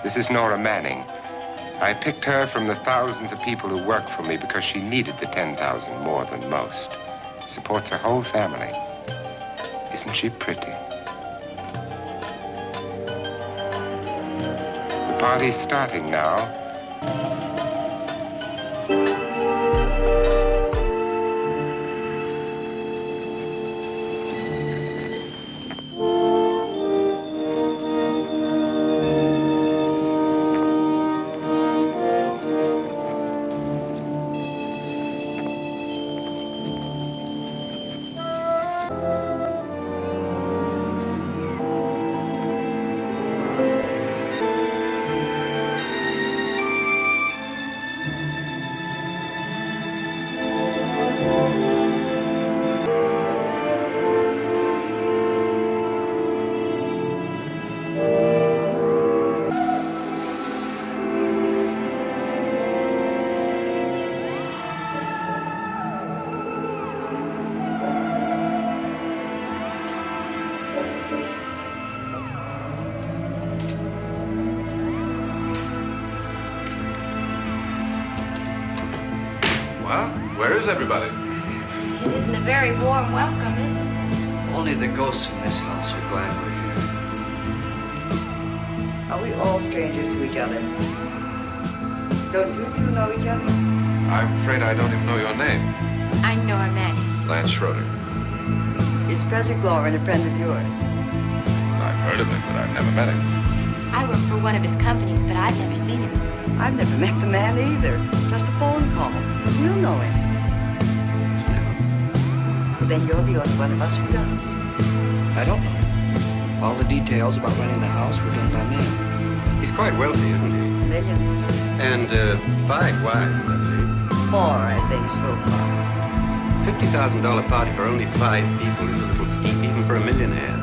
This is Nora Manning. I picked her from the thousands of people who work for me because she needed the 10,000 more than most. Supports her whole family. Isn't she pretty? The party's starting now. Where is everybody? It isn't a very warm welcome, is it? Only the ghosts in this house are glad we're here. Are we all strangers to each other? Don't you two know each other? I'm afraid I don't even know your name. I'm Nora Manning. Lance Schroeder. Is Frederick Loren a friend of yours? I've heard of him, but I've never met him. I work for one of his companies, but I've never seen him. I've never met the man either. Just a phone call. You know him. Then you're the only one of us who does. I don't know. All the details about running the house were done by me. He's quite wealthy, isn't he? Millions. And 5 wives, I believe. 4, I think, so far. $50,000 party for only 5 people is a little steep even for a millionaire.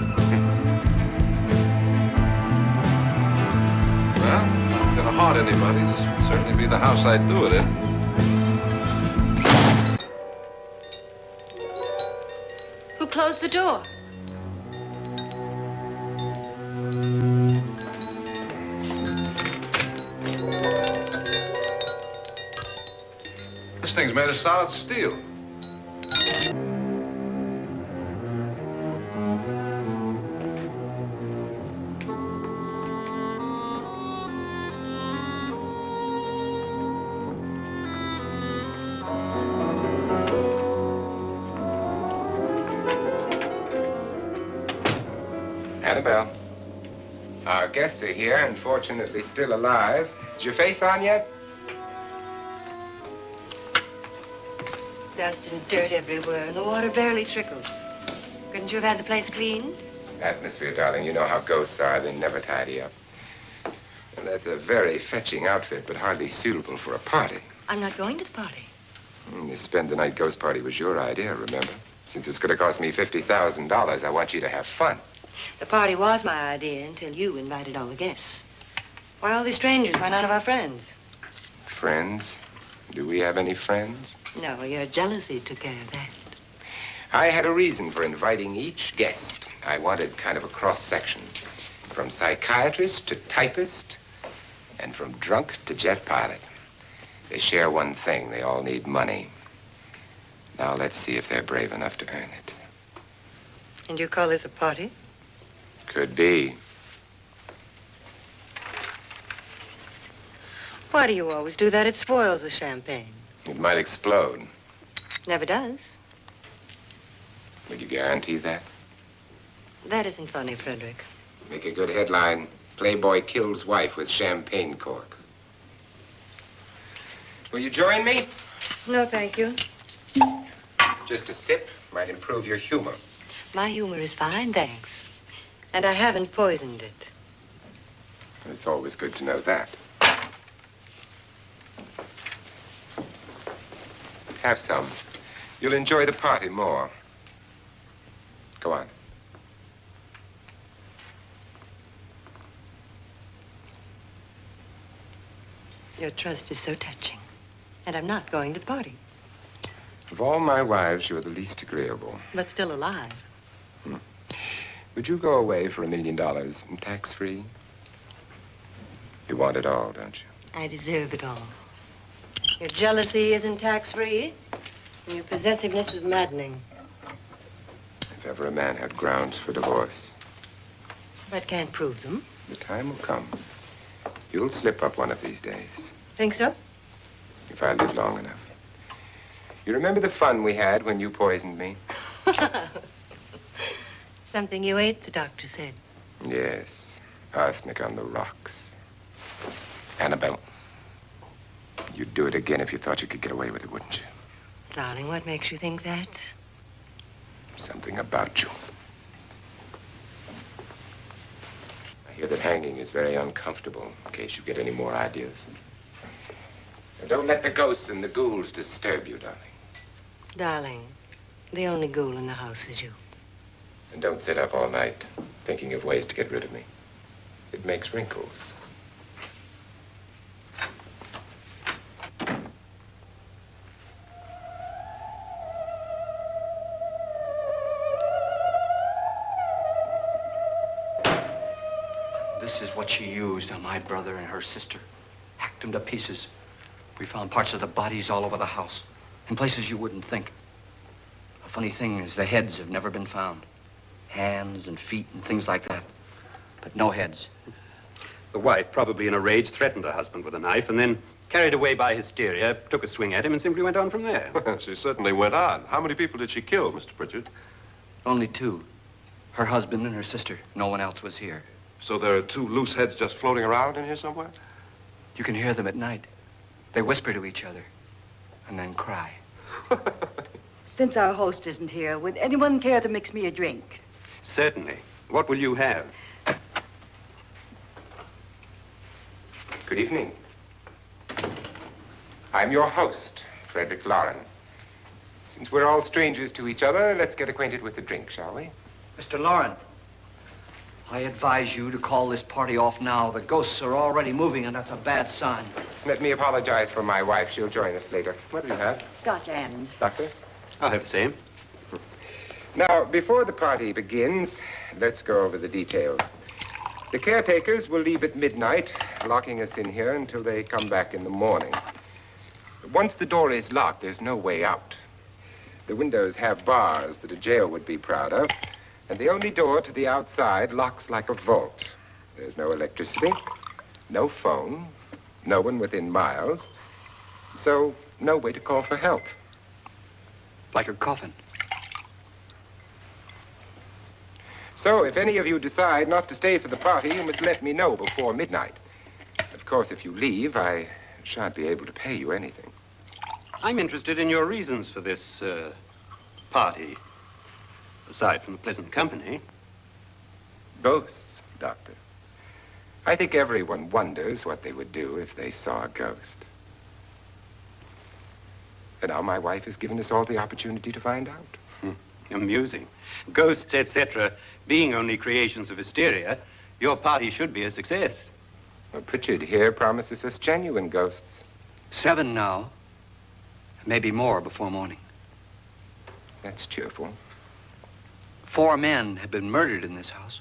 Well, if I'm going to haunt anybody, this would certainly be the house I'd do it in. Who closed the door? This thing's made of solid steel. Annabelle, our guests are here, unfortunately still alive. Is your face on yet? Dust and dirt everywhere, and the water barely trickles. Couldn't you have had the place cleaned? Atmosphere, darling. You know how ghosts are. They never tidy up. And that's a very fetching outfit, but hardly suitable for a party. I'm not going to the party. The spend-the-night ghost party was your idea, remember? Since it's going to cost me $50,000, I want you to have fun. The party was my idea until you invited all the guests. Why all these strangers? Why none of our friends? Friends? Do we have any friends? No, your jealousy took care of that. I had a reason for inviting each guest. I wanted kind of a cross-section. From psychiatrist to typist, and from drunk to jet pilot. They share one thing. They all need money. Now let's see if they're brave enough to earn it. And you call this a party? Could be. Why do you always do that? It spoils the champagne. It might explode. Never does. Would you guarantee that? That isn't funny, Frederick. Make a good headline. Playboy kills wife with champagne cork. Will you join me? No, thank you. Just a sip might improve your humor. My humor is fine, thanks. And I haven't poisoned it. It's always good to know that. Have some. You'll enjoy the party more. Go on. Your trust is so touching. And I'm not going to the party. Of all my wives, you're the least agreeable. But still alive. Would you go away for $1 million tax-free? You want it all, don't you? I deserve it all. Your jealousy isn't tax-free, and your possessiveness is maddening. If ever a man had grounds for divorce. But can't prove them. The time will come. You'll slip up one of these days. Think so? If I live long enough. You remember the fun we had when you poisoned me? Something you ate, the doctor said. Yes. Arsenic on the rocks. Annabelle. You'd do it again if you thought you could get away with it, wouldn't you? Darling, what makes you think that? Something about you. I hear that hanging is very uncomfortable, in case you get any more ideas. Now, don't let the ghosts and the ghouls disturb you, darling. Darling, the only ghoul in the house is you. And don't sit up all night thinking of ways to get rid of me. It makes wrinkles. This is what she used on my brother and her sister. Hacked them to pieces. We found parts of the bodies all over the house. In places you wouldn't think. The funny thing is the heads have never been found. Hands and feet and things like that. But no heads. The wife, probably in a rage, threatened her husband with a knife and then, carried away by hysteria, took a swing at him and simply went on from there. She certainly went on. How many people did she kill, Mr. Pritchard? Only two. Her husband and her sister. No one else was here. So there are two loose heads just floating around in here somewhere? You can hear them at night. They whisper to each other and then cry. Since our host isn't here, would anyone care to mix me a drink? Certainly. What will you have? Good evening. I'm your host, Frederick Loren. Since we're all strangers to each other, let's get acquainted with the drink, shall we? Mr. Loren, I advise you to call this party off now. The ghosts are already moving, and that's a bad sign. Let me apologize for my wife. She'll join us later. What do you have? Scotch and. Doctor? I'll have the same. Now, before the party begins, let's go over the details. The caretakers will leave at midnight, locking us in here until they come back in the morning. Once the door is locked, there's no way out. The windows have bars that a jail would be proud of, and the only door to the outside locks like a vault. There's no electricity, no phone, no one within miles, so no way to call for help. Like a coffin. So, if any of you decide not to stay for the party, you must let me know before midnight. Of course, if you leave, I shan't be able to pay you anything. I'm interested in your reasons for this, party. Aside from the pleasant company. Ghosts, Doctor. I think everyone wonders what they would do if they saw a ghost. And now my wife has given us all the opportunity to find out. Amusing. Ghosts, etc., being only creations of hysteria, your party should be a success. Well, Pritchard here promises us genuine ghosts. 7 now. Maybe more before morning. That's cheerful. 4 men have been murdered in this house.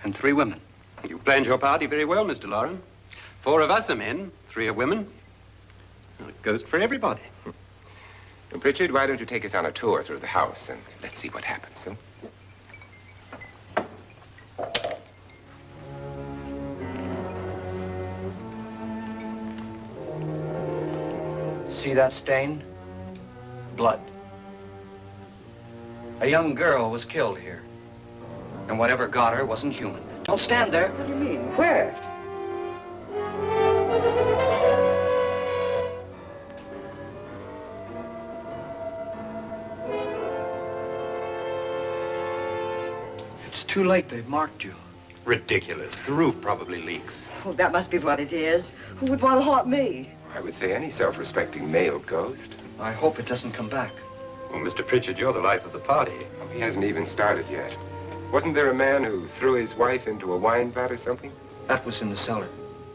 And 3 women. You planned your party very well, Mr. Loren. 4 of us are men, 3 are women. Well, a ghost for everybody. And Pritchard, why don't you take us on a tour through the house and let's see what happens, huh? See that stain? Blood. A young girl was killed here. And whatever got her wasn't human. Don't stand there. What do you mean? Where? It's too late. They've marked you. Ridiculous. The roof probably leaks. Oh, that must be what it is. Who would want to haunt me? I would say any self-respecting male ghost. I hope it doesn't come back. Well, Mr. Pritchard, you're the life of the party. Oh, he hasn't even started yet. Wasn't there a man who threw his wife into a wine vat or something? That was in the cellar.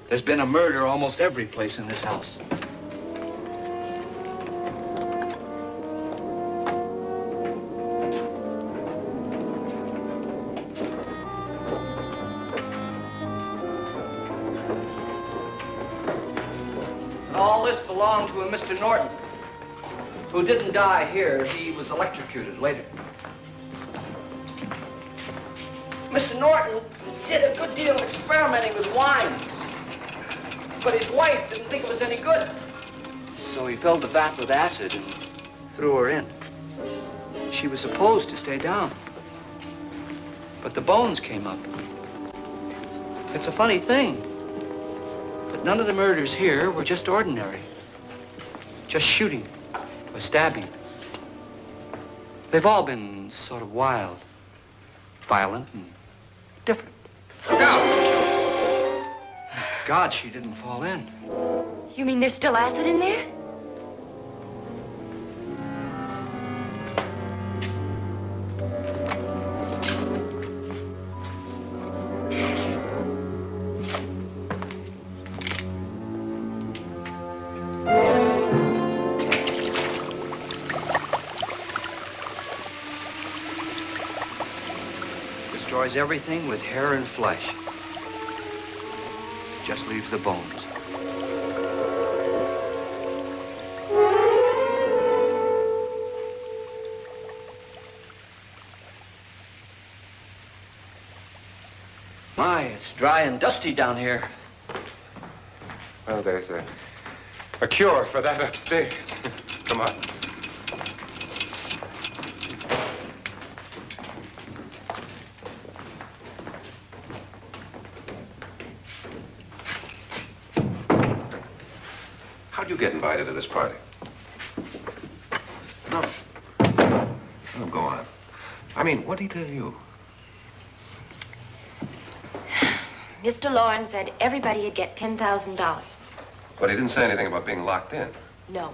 There's been a murder almost every place in this house. All this belonged to a Mr. Norton, who didn't die here. He was electrocuted later. Mr. Norton did a good deal of experimenting with wines, but his wife didn't think it was any good. So he filled the vat with acid and threw her in. She was supposed to stay down, but the bones came up. It's a funny thing, but none of the murders here were just ordinary. Just shooting or stabbing. They've all been sort of wild, violent, and different. Look out! God, she didn't fall in. You mean there's still acid in there? Destroys everything with hair and flesh. Just leaves the bones. My, it's dry and dusty down here. Well, there's a cure for that upstairs. Come on. How'd you get invited to this party? No. Oh, go on. I mean, what did he tell you? Mr. Loren said everybody would get $10,000. But he didn't say anything about being locked in. No.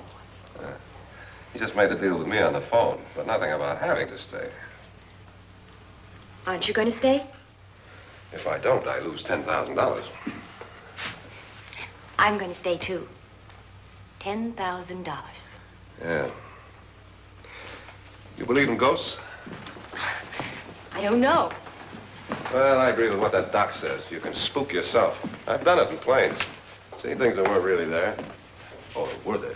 He just made the deal with me on the phone, but nothing about having to stay. Aren't you going to stay? If I don't, I lose $10,000. I'm going to stay, too. $10,000. Yeah. You believe in ghosts? I don't know. Well, I agree with what that doc says. You can spook yourself. I've done it in planes. Seen things that weren't really there. Oh, were they?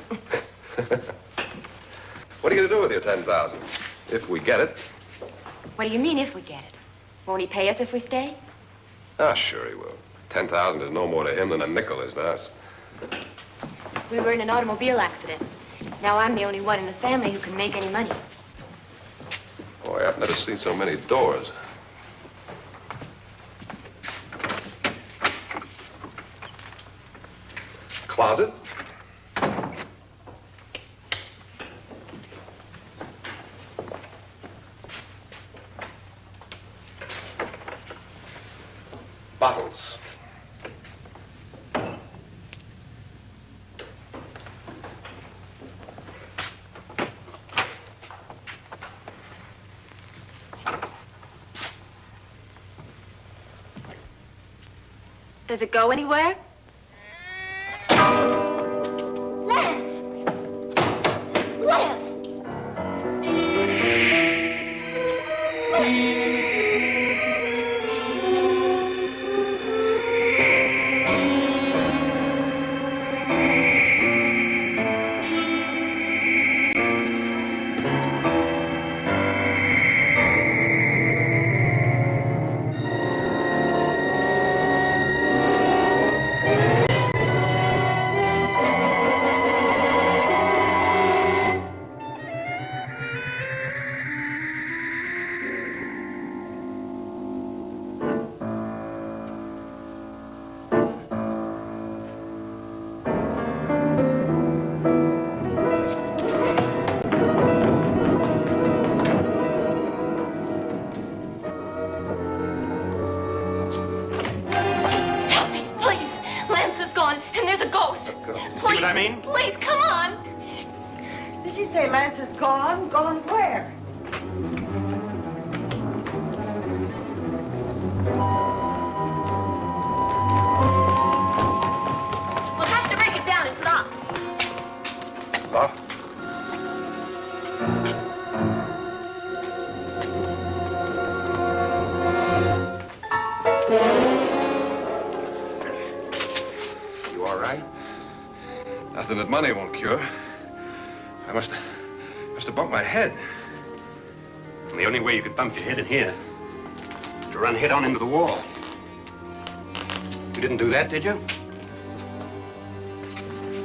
What are you going to do with your $10,000? If we get it. What do you mean, if we get it? Won't he pay us if we stay? Ah, sure he will. 10,000 is no more to him than a nickel is to us. We were in an automobile accident. Now I'm the only one in the family who can make any money. Boy, I've never seen so many doors. Closet. Bottles. Does it go anywhere? Lance! Lance! Please, come on. Did she say Lance is gone? Gone where? We'll have to break it down. It's locked. Locked? You all right? Nothing that money won't cure. I must have bumped my head. And the only way you could bump your head in here is to run head on into the wall. You didn't do that, did you?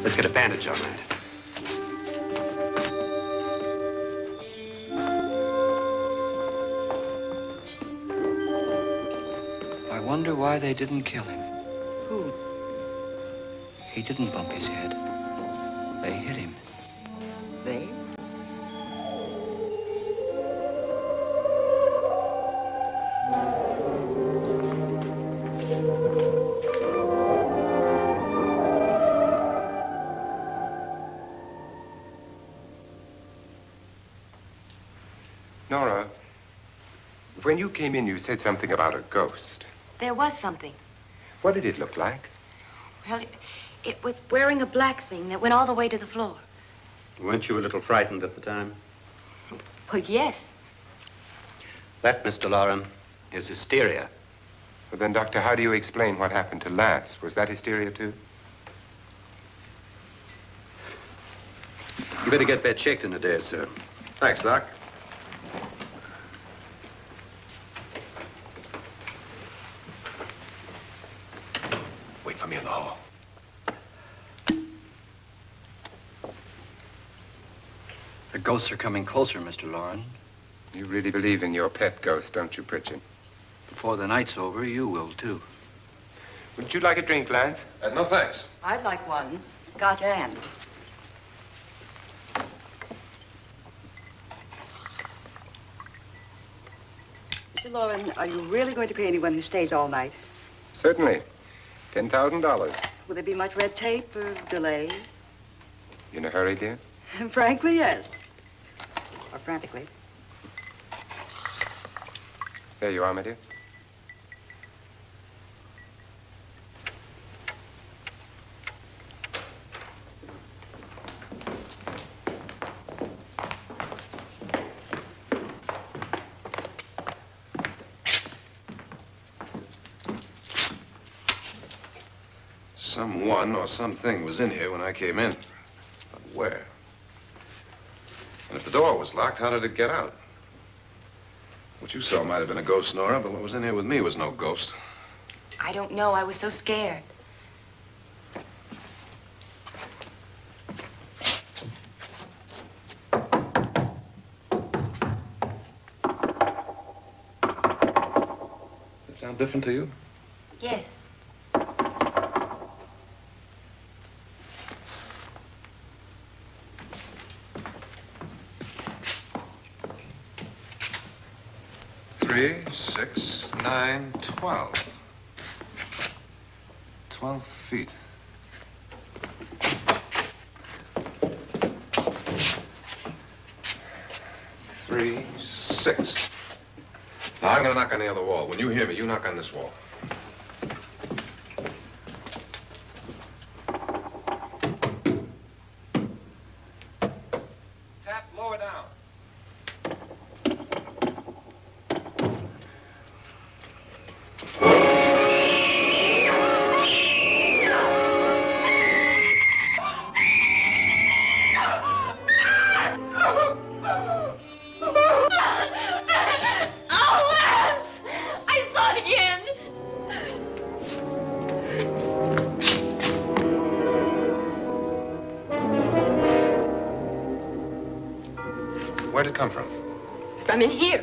Let's get a bandage on that. I wonder why they didn't kill him. Who? He didn't bump his head. They hit him. They? Nora, when you came in, you said something about a ghost. There was something. What did it look like? Well, it was wearing a black thing that went all the way to the floor. Weren't you a little frightened at the time? Well, yes. That, Mr. Loren, is hysteria. Well, then, Doctor, how do you explain what happened to Lance? Was that hysteria, too? You better get that checked in a day, sir. Thanks, Doc. Wait for me in the hall. The ghosts are coming closer, Mr. Loren. You really believe in your pet ghost, don't you, Pritchard? Before the night's over, you will, too. Would you like a drink, Lance? No, thanks. I'd like one. Scotch and. Mr. Loren, are you really going to pay anyone who stays all night? Certainly. $10,000. Will there be much red tape or delay? You in a hurry, dear? Frankly, yes. Or frantically. There you are, my dear. Someone or something was in here when I came in. But where? And if the door was locked, how did it get out? What you saw might have been a ghost, Nora, but what was in here with me was no ghost. I don't know. I was so scared. Does it sound different to you? Yes. Three, 6, 9, 12. 12 feet. Three, 6. Now, I'm going to knock on the other wall. When you hear me, you knock on this wall. Tap lower down. Where'd it come from? From in here.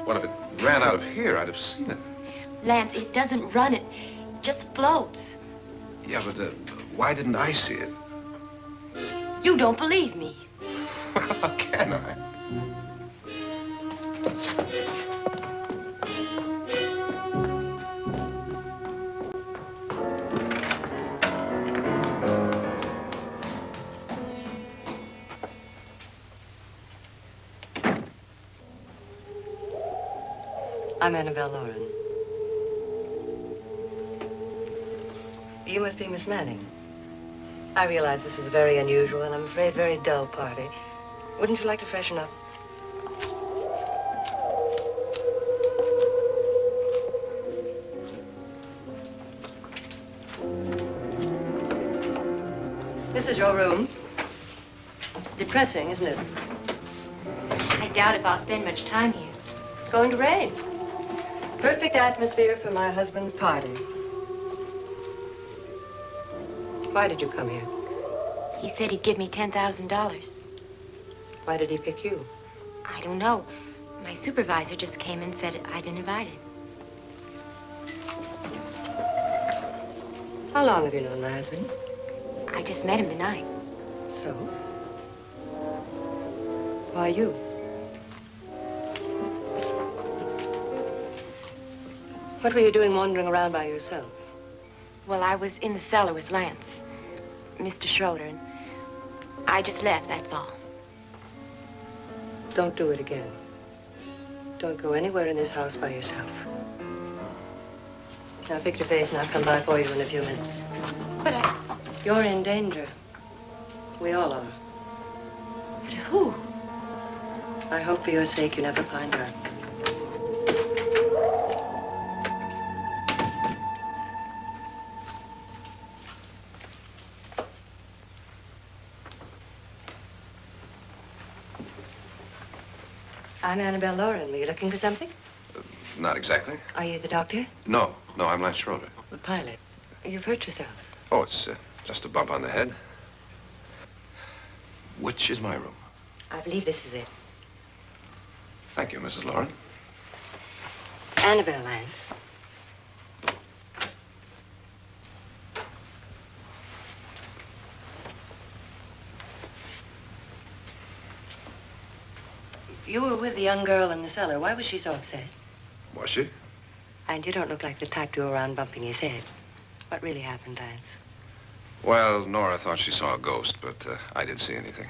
What if it ran out of here? I'd have seen it. Lance, it doesn't run. It just floats. Yeah, but why didn't I see it? You don't believe me. How can I? I'm Annabelle Loren. You must be Miss Manning. I realize this is a very unusual and I'm afraid very dull party. Wouldn't you like to freshen up? This is your room. Depressing, isn't it? I doubt if I'll spend much time here. It's going to rain. Perfect atmosphere for my husband's party. Why did you come here? He said he'd give me $10,000. Why did he pick you? I don't know. My supervisor just came and said I'd been invited. How long have you known my husband? I just met him tonight. So? Why you? What were you doing wandering around by yourself? Well, I was in the cellar with Lance, Mr. Schroeder, and I just left, that's all. Don't do it again. Don't go anywhere in this house by yourself. Now, fix your face and I'll come by for you in a few minutes. But You're in danger. We all are. But who? I hope for your sake you never find out. I'm Annabelle Loren. Were you looking for something? Not exactly. Are you the doctor? No, I'm Lance Schroeder. The pilot. You've hurt yourself. Oh, it's just a bump on the head. Which is my room? I believe this is it. Thank you, Mrs. Loren. Annabelle, Lance. You were with the young girl in the cellar. Why was she so upset? Was she? And you don't look like the type to go around bumping his head. What really happened, Lance? Well, Nora thought she saw a ghost, but I didn't see anything.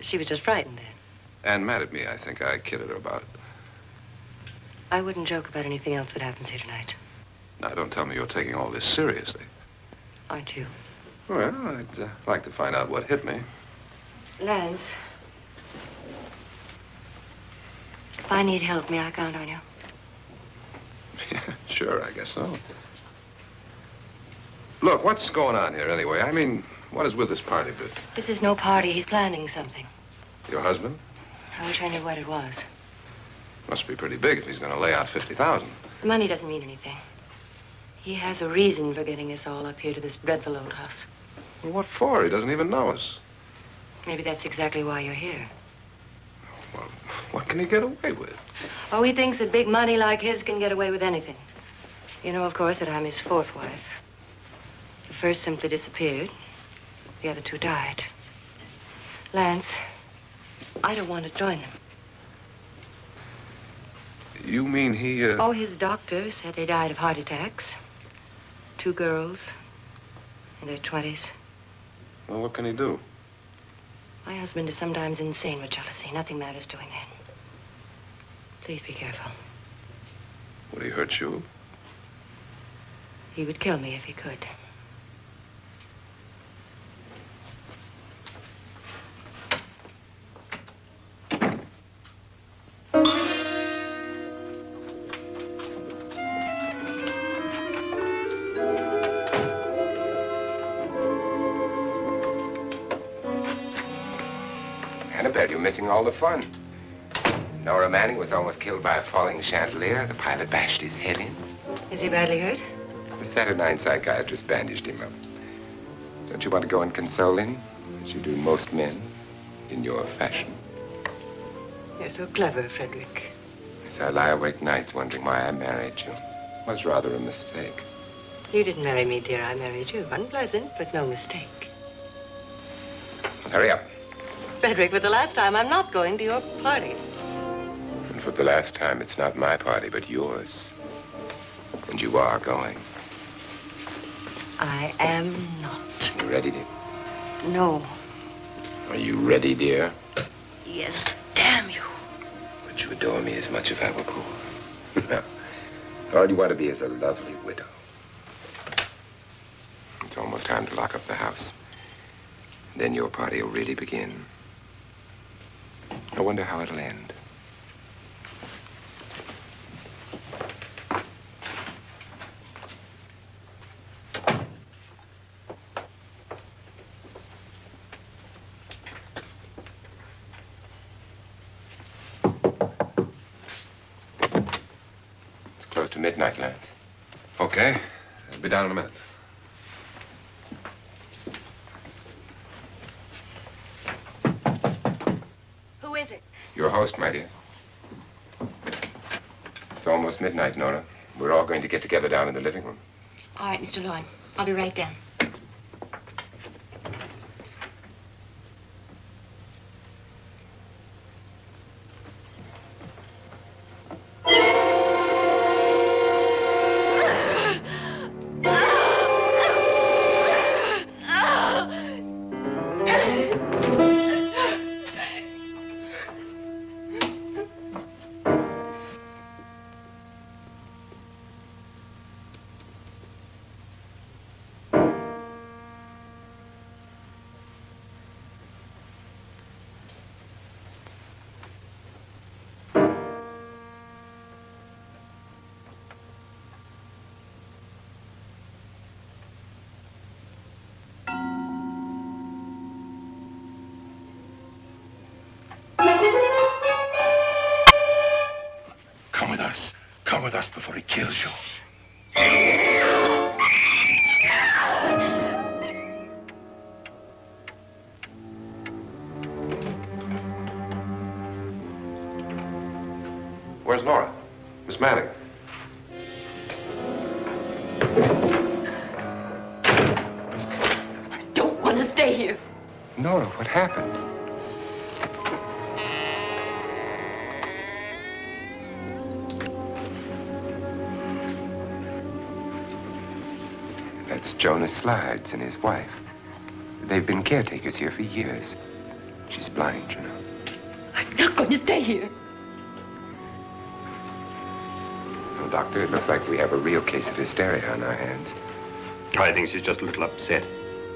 She was just frightened then. And mad at me, I think. I kidded her about it. I wouldn't joke about anything else that happens here tonight. Now, don't tell me you're taking all this seriously. Aren't you? Well, I'd like to find out what hit me. Lance. If I need help, may I count on you? Yeah, sure, I guess so. Look, what's going on here anyway? I mean, what is with this party bit? This is no party. He's planning something. Your husband? I wish I knew what it was. Must be pretty big if he's going to lay out 50,000. The money doesn't mean anything. He has a reason for getting us all up here to this dreadful old house. Well, what for? He doesn't even know us. Maybe that's exactly why you're here. Well, what can he get away with? Oh, he thinks that big money like his can get away with anything. You know, of course, that I'm his fourth wife. The first simply disappeared. The other two died. Lance, I don't want to join them. You mean he, Oh, his doctor said they died of heart attacks. 2 girls in their 20s. Well, what can he do? My husband is sometimes insane with jealousy. Nothing matters to him then. Please be careful. Would he hurt you? He would kill me if he could. Annabelle, you're missing all the fun. Nora Manning was almost killed by a falling chandelier. The pilot bashed his head in. Is he badly hurt? The Saturnine psychiatrist bandaged him up. Don't you want to go and console him, as you do most men, in your fashion? You're so clever, Frederick. Yes, I lie awake nights wondering why I married you. It was rather a mistake. You didn't marry me, dear. I married you. Unpleasant, but no mistake. Hurry up. Frederick, for the last time, I'm not going to your party. And for the last time, it's not my party, but yours. And you are going. I am not. You ready, dear? No. Are you ready, dear? Yes, damn you. Would you adore me as much if I were poor? No. All you want to be is a lovely widow. It's almost time to lock up the house. Then your party will really begin. I wonder how it'll end. close to midnight, Lance. Okay. I'll be down in a minute. Who is it? Your host, my dear. It's almost midnight, Nora. We're all going to get together down in the living room. All right, Mr. Loren. I'll be right down. Come with us before he kills you. Where's Nora? Miss Manning. I don't want to stay here. Nora, what happened? That's Jonas Slides and his wife. They've been caretakers here for years. She's blind, you know. I'm not going to stay here. Well, Doctor, it looks like we have a real case of hysteria on our hands. I think she's just a little upset,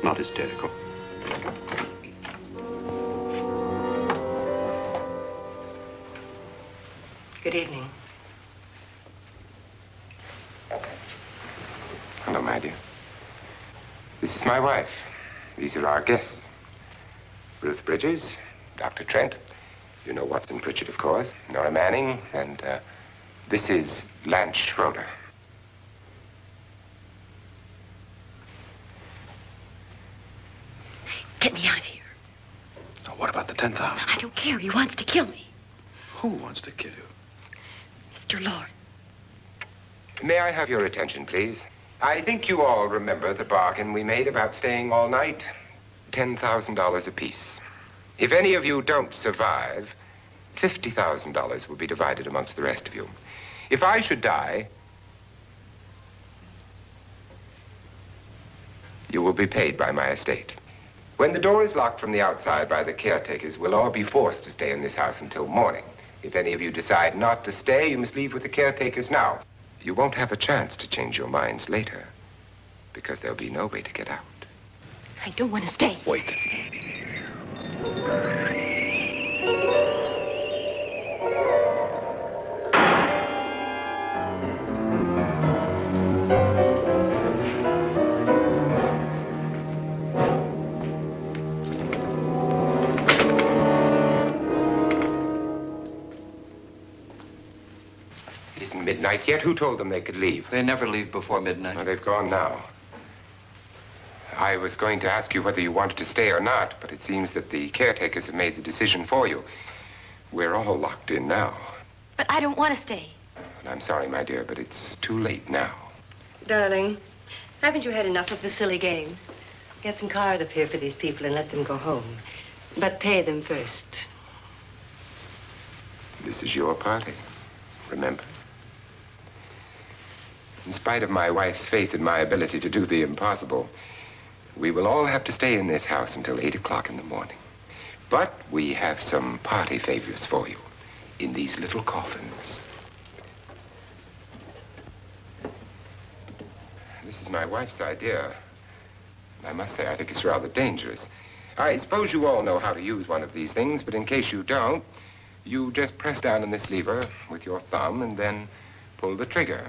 not hysterical. Good evening. Hello, my dear. This is my wife. These are our guests. Ruth Bridges, Dr. Trent. You know Watson Pritchard, of course. Nora Manning, and this is Lance Schroeder. Get me out of here. Now, what about the 10,000? I don't care. He wants to kill me. Who wants to kill you? Mr. Loren. May I have your attention, please? I think you all remember the bargain we made about staying all night. $10,000 apiece. If any of you don't survive, $50,000 will be divided amongst the rest of you. If I should die, you will be paid by my estate. When the door is locked from the outside by the caretakers, we'll all be forced to stay in this house until morning. If any of you decide not to stay, you must leave with the caretakers now. You won't have a chance to change your minds later, because there'll be no way to get out. I don't want to stay. Wait. It isn't midnight yet. Who told them they could leave? They never leave before midnight. Well, they've gone now. I was going to ask you whether you wanted to stay or not, but it seems that the caretakers have made the decision for you. We're all locked in now. But I don't want to stay. And I'm sorry, my dear, but it's too late now. Darling, haven't you had enough of the silly game? Get some cars up here for these people and let them go home. But pay them first. This is your party, remember? In spite of my wife's faith in my ability to do the impossible, we will all have to stay in this house until 8 o'clock in the morning. But we have some party favors for you in these little coffins. This is my wife's idea. I must say, I think it's rather dangerous. I suppose you all know how to use one of these things, but in case you don't, you just press down on this lever with your thumb and then pull the trigger.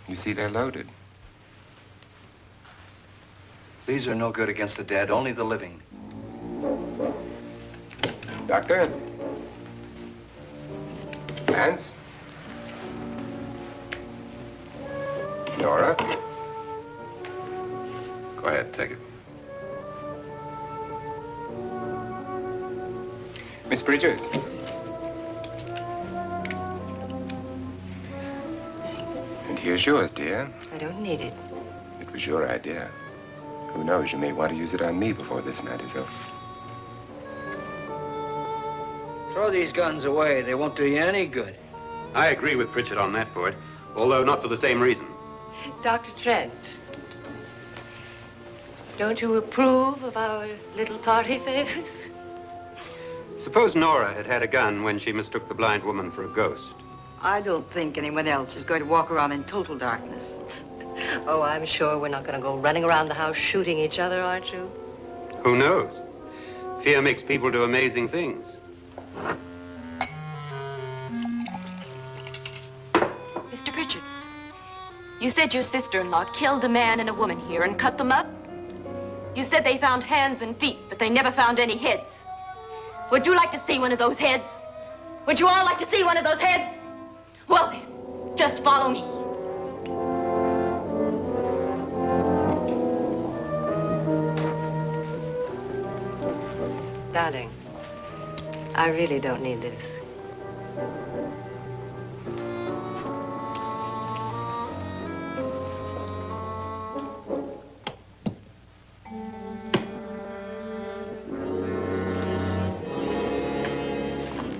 You see, they're loaded. These are no good against the dead, only the living. Doctor? Lance. Nora. Go ahead, take it. Miss Bridges. And here's yours, dear. I don't need it. It was your idea. Who knows, you may want to use it on me before this night is over. Throw these guns away. They won't do you any good. I agree with Pritchard on that point, although not for the same reason. Dr. Trent, don't you approve of our little party favors? Suppose Nora had had a gun when she mistook the blind woman for a ghost. I don't think anyone else is going to walk around in total darkness. Oh, I'm sure we're not going to go running around the house shooting each other, aren't you? Who knows? Fear makes people do amazing things. Mr. Pritchard, you said your sister-in-law killed a man and a woman here and cut them up? You said they found hands and feet, but they never found any heads. Would you like to see one of those heads? Would you all like to see one of those heads? Well, then, just follow me. Darling, I really don't need this.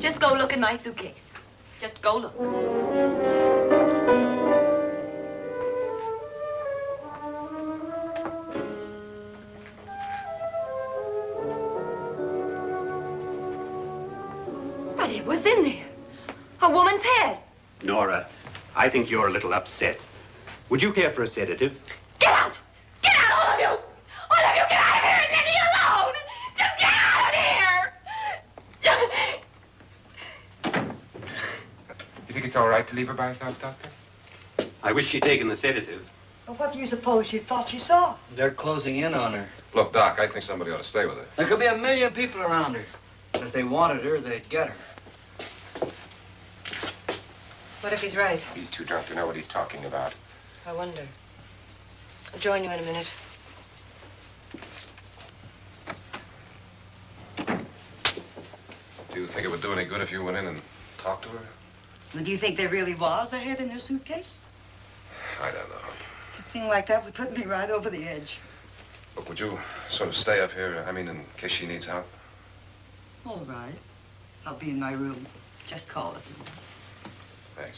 Just go look in my suitcase. Just go look. But it was in there. A woman's head. Nora, I think you're a little upset. Would you care for a sedative? Get out! Get out, all of you! All of you, get out of here and leave me alone! Just get out of here! You think it's all right to leave her by herself, Doctor? I wish she'd taken the sedative. Well, what do you suppose she thought she saw? They're closing in on her. Look, Doc, I think somebody ought to stay with her. There could be 1 million people around her. And if they wanted her, they'd get her. What if he's right? He's too drunk to know what he's talking about. I wonder. I'll join you in a minute. Do you think it would do any good if you went in and talked to her? Well, do you think there really was a head in her suitcase? I don't know. A thing like that would put me right over the edge. Look, would you sort of stay up here, I mean, in case she needs help? All right. I'll be in my room. Just call if you want. Thanks.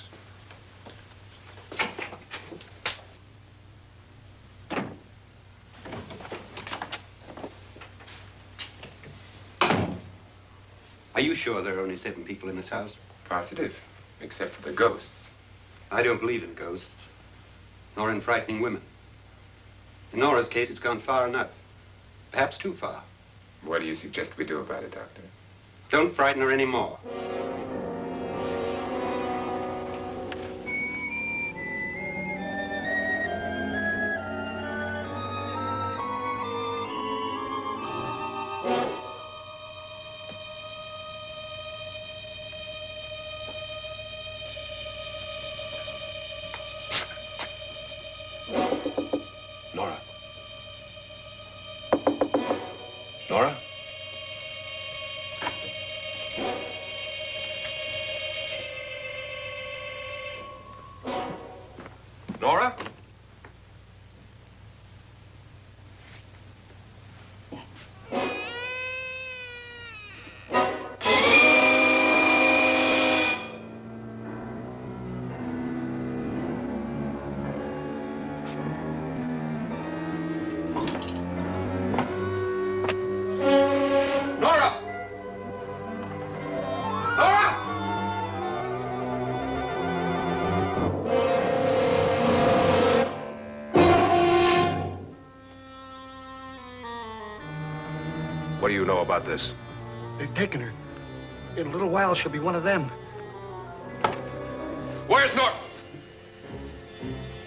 Are you sure there are only 7 people in this house? Positive, except for the ghosts. I don't believe in ghosts, nor in frightening women. In Nora's case, it's gone far enough. Perhaps too far. What do you suggest we do about it, Doctor? Don't frighten her anymore. Nora? Nora? Nora? What do you know about this? They've taken her. In a little while, she'll be one of them. Where's Nora?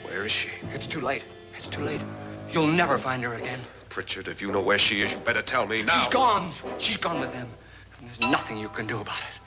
Where is she? It's too late. It's too late. You'll never find her again. Pritchard, if you know where she is, you better tell me now. She's gone. She's gone with them. And there's nothing you can do about it.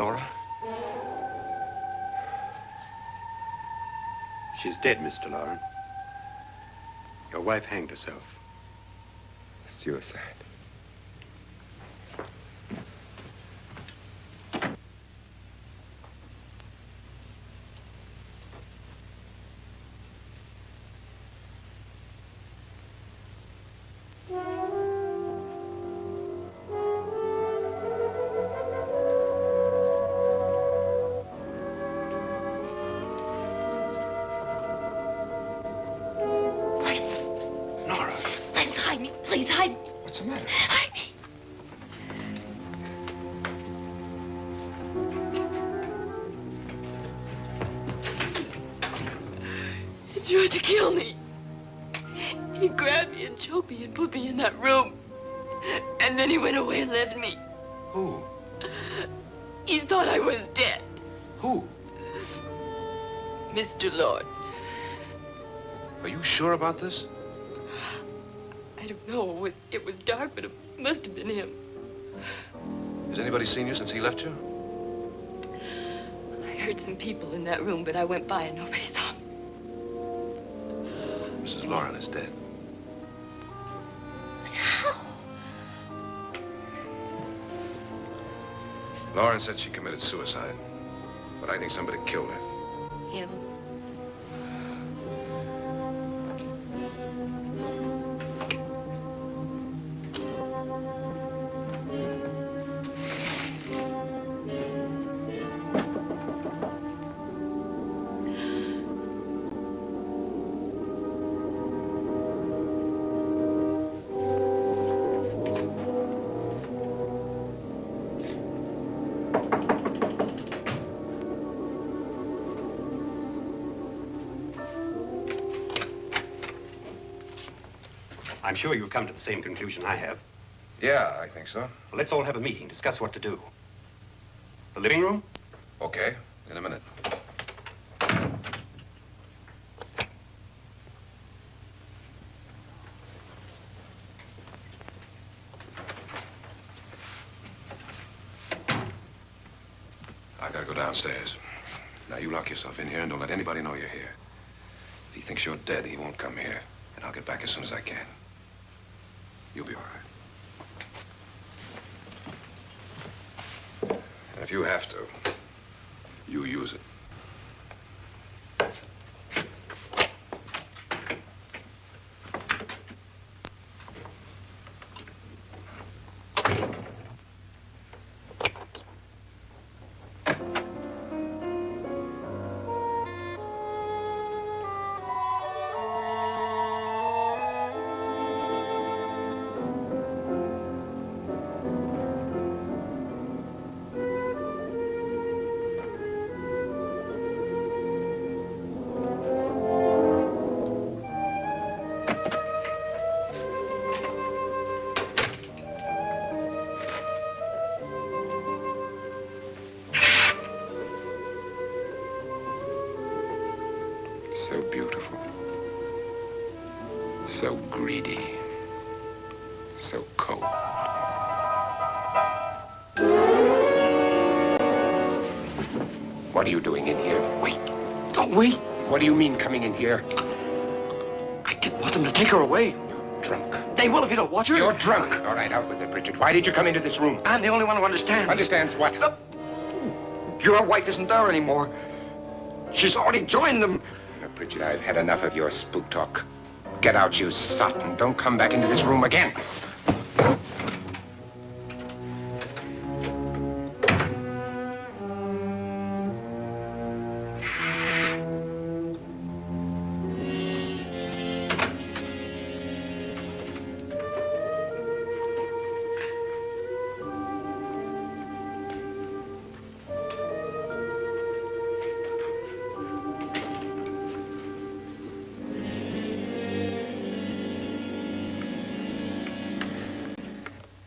Nora? She's dead, Mr. Loren. Your wife hanged herself. Suicide. Tried to kill me. He grabbed me and choked me and put me in that room. And then he went away and left me. Who? He thought I was dead. Who? Mr. Lord. Are you sure about this? I don't know. It was dark, but it must have been him. Has anybody seen you since he left you? I heard some people in that room, but I went by and nobody saw me. Mrs. Loren is dead. But how? Loren said she committed suicide, but I think somebody killed her. Him? I'm sure you've come to the same conclusion I have. Yeah, I think so. Well, let's all have a meeting, discuss what to do. The living room? Okay, in a minute. I gotta go downstairs. Now, you lock yourself in here and don't let anybody know you're here. If he thinks you're dead, he won't come here. And I'll get back as soon as I can. You'll be all right. And if you have to, you use it. So beautiful. So greedy. So cold. What are you doing in here? Wait. Don't wait. What do you mean coming in here? I didn't want them to take her away. You're drunk. They will if you don't watch her. You're drunk. All right, out with it, Pritchard. Why did you come into this room? I'm the only one who understands. Understands what? Your wife isn't there anymore. She's already joined them. Now, Pritchard, I've had enough of your spook talk. Get out, you sot, and don't come back into this room again.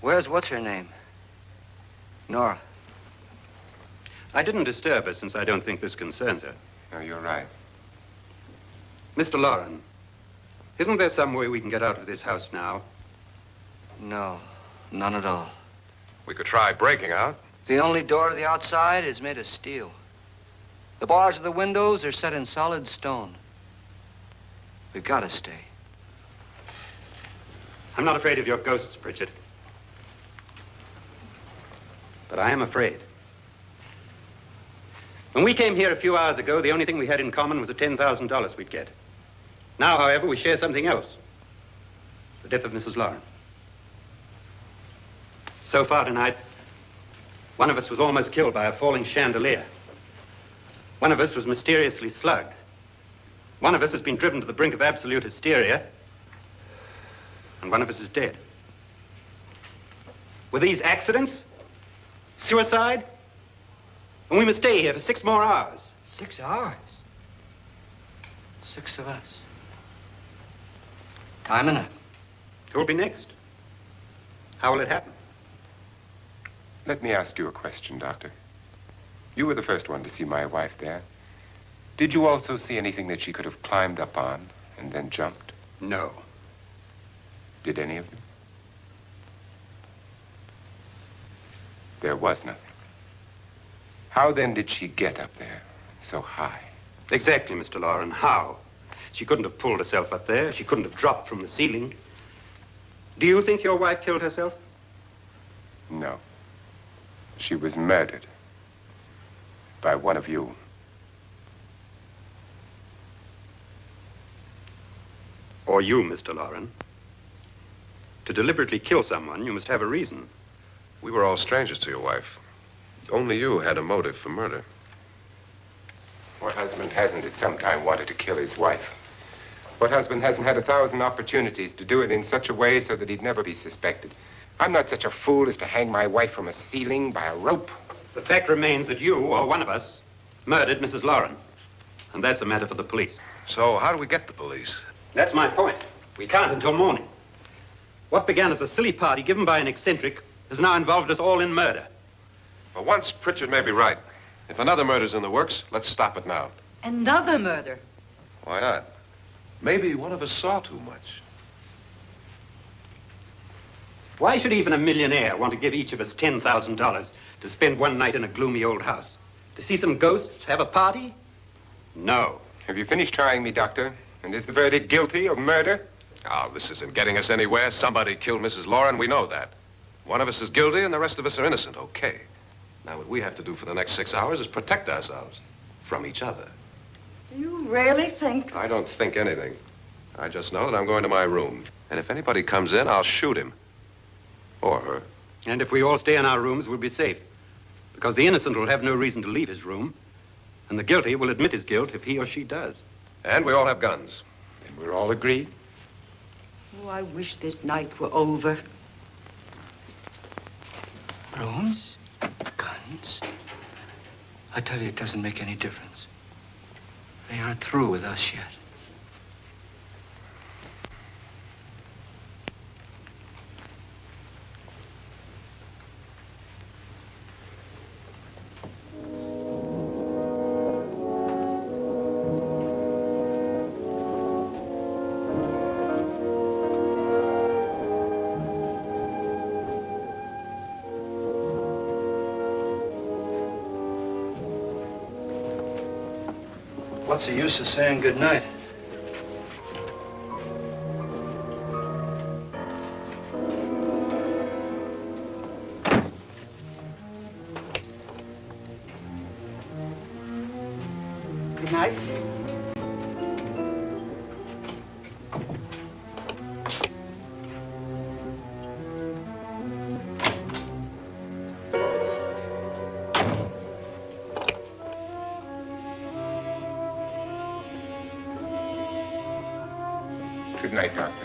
Where's what's-her-name? Nora. I didn't disturb her since I don't think this concerns her. No, you're right. Mr. Loren, isn't there some way we can get out of this house now? No, none at all. We could try breaking out. The only door to the outside is made of steel. The bars of the windows are set in solid stone. We've got to stay. I'm not afraid of your ghosts, Pritchard. But I am afraid. When we came here a few hours ago, the only thing we had in common was the $10,000 we'd get. Now, however, we share something else. The death of Mrs. Loren. So far tonight, one of us was almost killed by a falling chandelier. One of us was mysteriously slugged. One of us has been driven to the brink of absolute hysteria. And one of us is dead. Were these accidents? Suicide? And we must stay here for 6 more hours. 6 hours? 6 of us. Time enough. Who'll be next? How will it happen? Let me ask you a question, Doctor. You were the first one to see my wife there. Did you also see anything that she could have climbed up on and then jumped? No. Did any of you? There was nothing. How then did she get up there so high? Exactly, Mr. Loren. How? She couldn't have pulled herself up there. She couldn't have dropped from the ceiling. Do you think your wife killed herself? No. She was murdered by one of you. Or you, Mr. Loren. To deliberately kill someone, you must have a reason. We were all strangers to your wife. Only you had a motive for murder. What husband hasn't at some time wanted to kill his wife? What husband hasn't had 1,000 opportunities to do it in such a way so that he'd never be suspected? I'm not such a fool as to hang my wife from a ceiling by a rope. The fact remains that you, or one of us, murdered Mrs. Loren. And that's a matter for the police. So how do we get the police? That's my point. We can't until morning. What began as a silly party given by an eccentric has now involved us all in murder. For once, Pritchard may be right. If another murder's in the works, let's stop it now. Another murder? Why not? Maybe one of us saw too much. Why should even a millionaire want to give each of us $10,000 to spend one night in a gloomy old house? To see some ghosts, have a party? No. Have you finished trying me, Doctor? And is the verdict guilty of murder? Oh, this isn't getting us anywhere. Somebody killed Mrs. Loren. We know that. One of us is guilty and the rest of us are innocent. Okay. Now, what we have to do for the next 6 hours is protect ourselves from each other. Do you really think? I don't think anything. I just know that I'm going to my room. And if anybody comes in, I'll shoot him. Or her. And if we all stay in our rooms, we'll be safe. Because the innocent will have no reason to leave his room. And the guilty will admit his guilt if he or she does. And we all have guns. And we're all agreed? Oh, I wish this night were over. Rooms? Guns? I tell you, it doesn't make any difference. They aren't through with us yet. What's the use of saying good night? Good night. Good night, Doctor.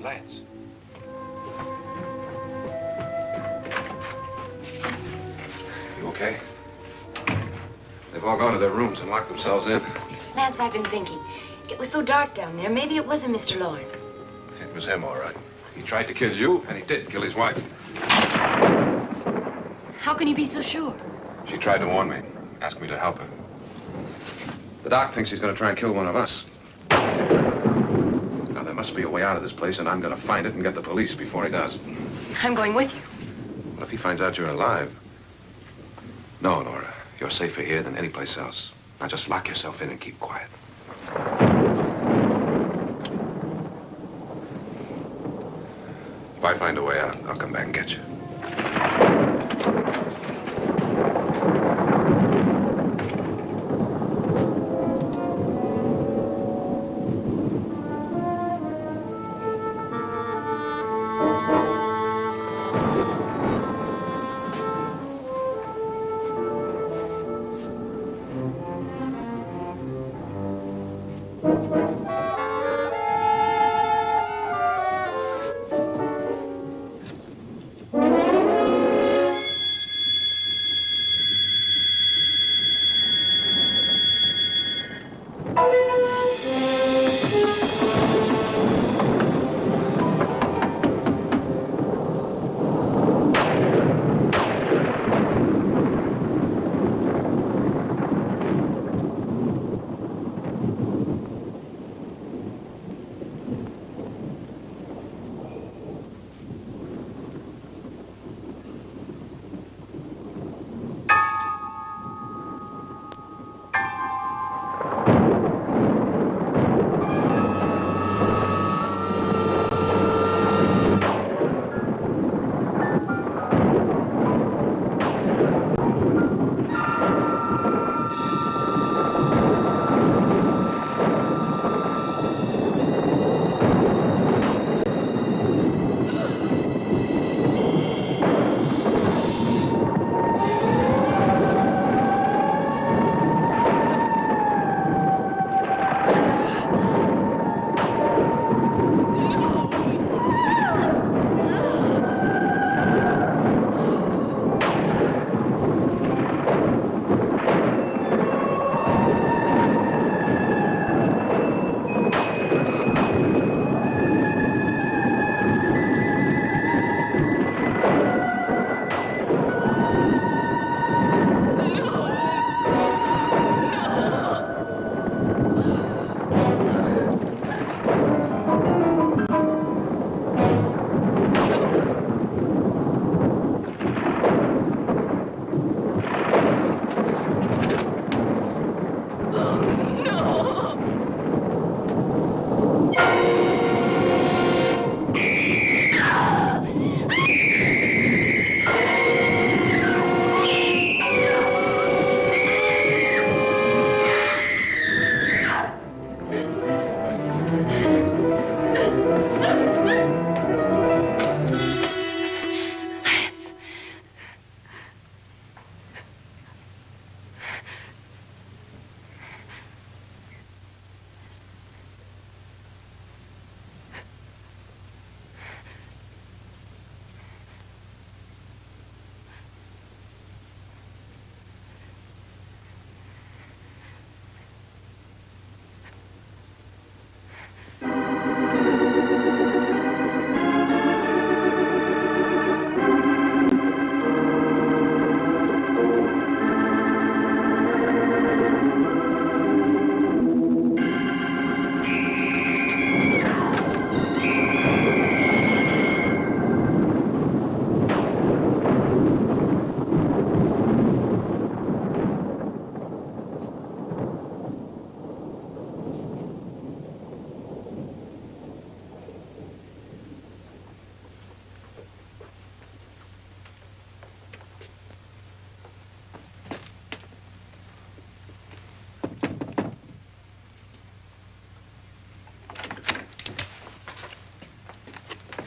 Lance. You okay? They've all gone to their rooms and locked themselves in. Lance, I've been thinking. It was so dark down there. Maybe it wasn't Mr. Loren. It was him, all right. He tried to kill you, and he did kill his wife. How can you be so sure? She tried to warn me, asked me to help her. The doc thinks he's going to try and kill one of us. Now, there must be a way out of this place, and I'm going to find it and get the police before he does. I'm going with you. What if he finds out you're alive? No, Nora. You're safer here than any place else. Now, just lock yourself in and keep quiet. If I find a way out, I'll come back and get you.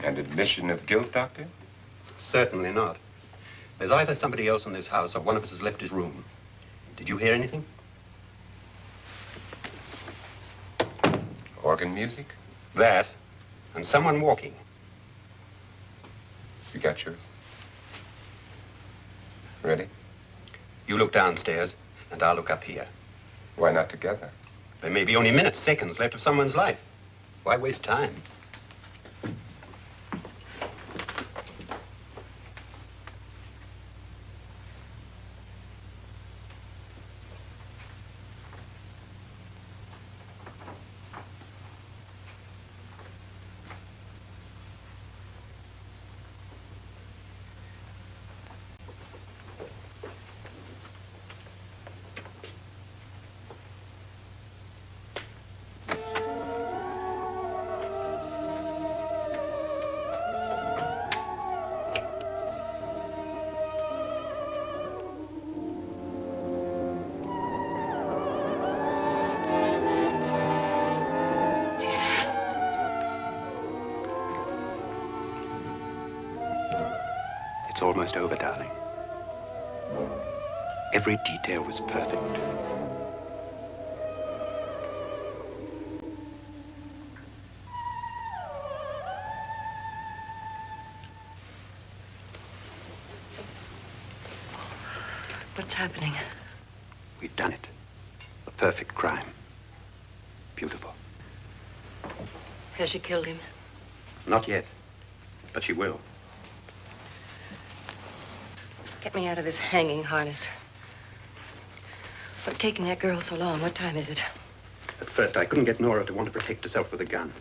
An admission of guilt, Doctor? Certainly not. There's either somebody else in this house or one of us has left his room. Did you hear anything? Organ music? That, and someone walking. You got yours? Ready? You look downstairs, and I'll look up here. Why not together? There may be only minutes, seconds left of someone's life. Why waste time? It's almost over, darling. Every detail was perfect. What's happening? We've done it. A perfect crime. Beautiful. Has she killed him? Not yet, but she will. Get me out of this hanging harness. What's taking that girl so long? What time is it? At first, I couldn't get Nora to want to protect herself with a gun.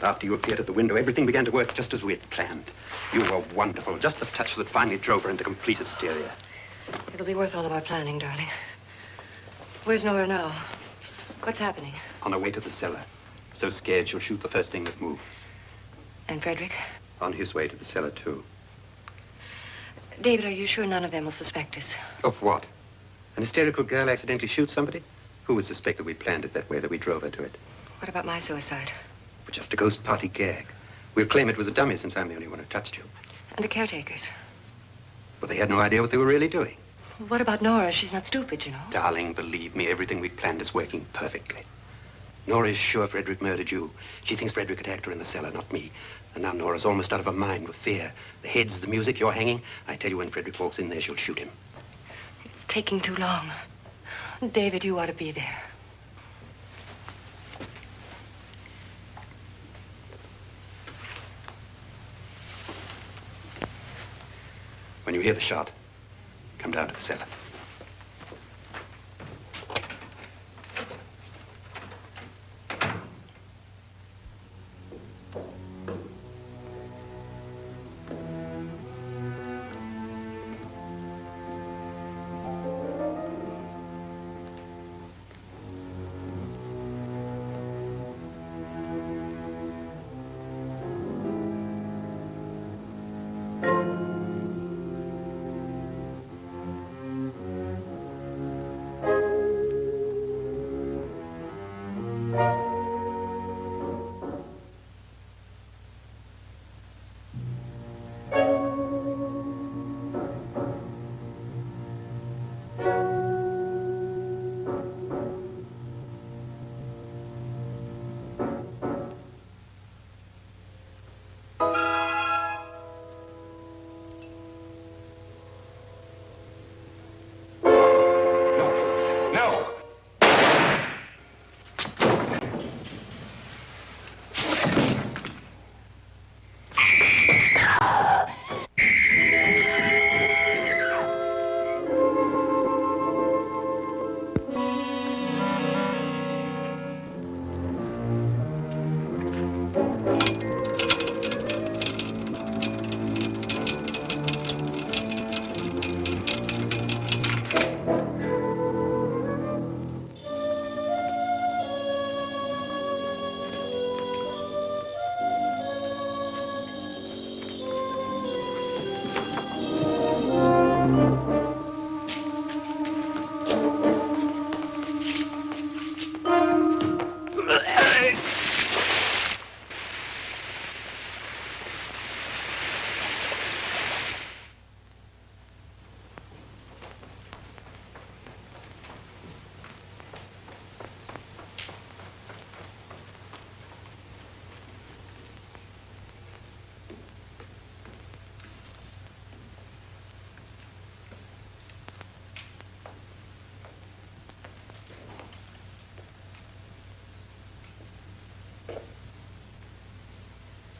But after you appeared at the window, everything began to work just as we had planned. You were wonderful. Just the touch that finally drove her into complete hysteria. It'll be worth all of our planning, darling. Where's Nora now? What's happening? On her way to the cellar. So scared she'll shoot the first thing that moves. And Frederick? On his way to the cellar, too. David, are you sure none of them will suspect us? Of what? An hysterical girl accidentally shoots somebody? Who would suspect that we planned it that way, that we drove her to it? What about my suicide? But just a ghost party gag. We'll claim it was a dummy since I'm the only one who touched you. And the caretakers? But they had no idea what they were really doing. What about Nora? She's not stupid, you know. Darling, believe me, everything we planned is working perfectly. Nora is sure Frederick murdered you. She thinks Frederick attacked her in the cellar, not me. And now Nora's almost out of her mind with fear. The heads, the music, you're hanging. I tell you, when Frederick walks in there, she'll shoot him. It's taking too long. David, you ought to be there. When you hear the shot, come down to the cellar.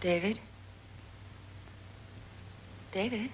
David? David?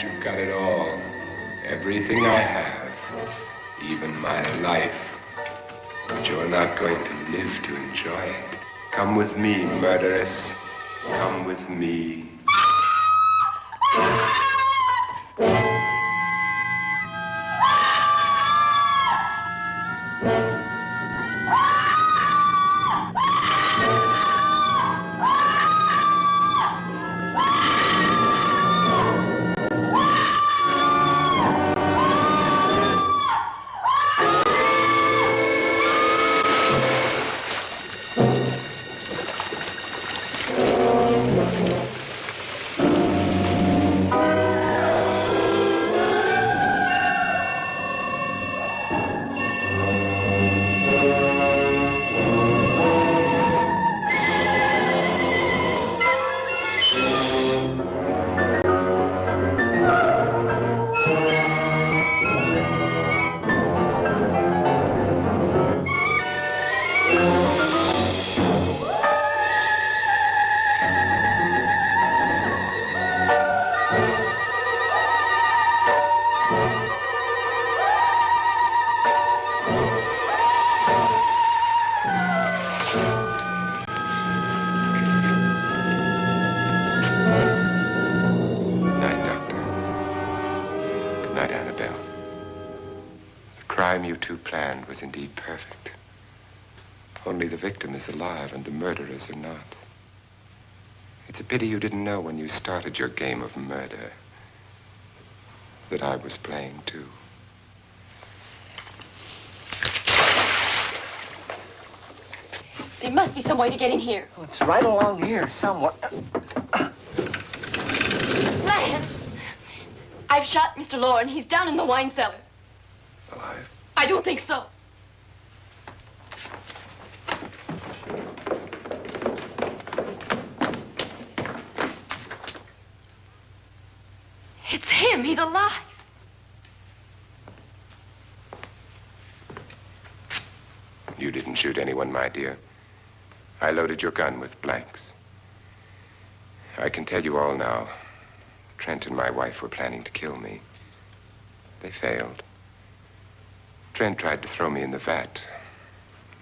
You've got it all. Everything I have. Even my life. But you're not going to live to enjoy it. Come with me, murderess. Come with me. Was indeed perfect. Only the victim is alive and the murderers are not. It's a pity you didn't know when you started your game of murder that I was playing too. There must be some way to get in here. Oh, it's right along here somewhere. Lance! I've shot Mr. Loren. He's down in the wine cellar. Alive? I don't think so. It's him. He's alive. You didn't shoot anyone, my dear. I loaded your gun with blanks. I can tell you all now. Trent and my wife were planning to kill me. They failed. Trent tried to throw me in the vat.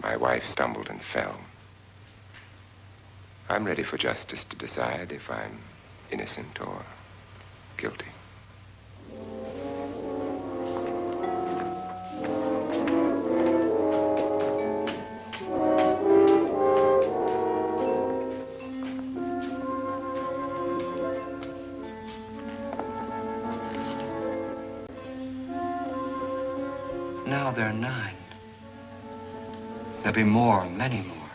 My wife stumbled and fell. I'm ready for justice to decide if I'm innocent or guilty. Now there are 9. There'll be more, many more.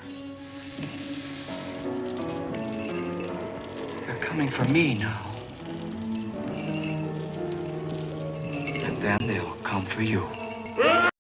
They're coming for me now. And then they'll come for you.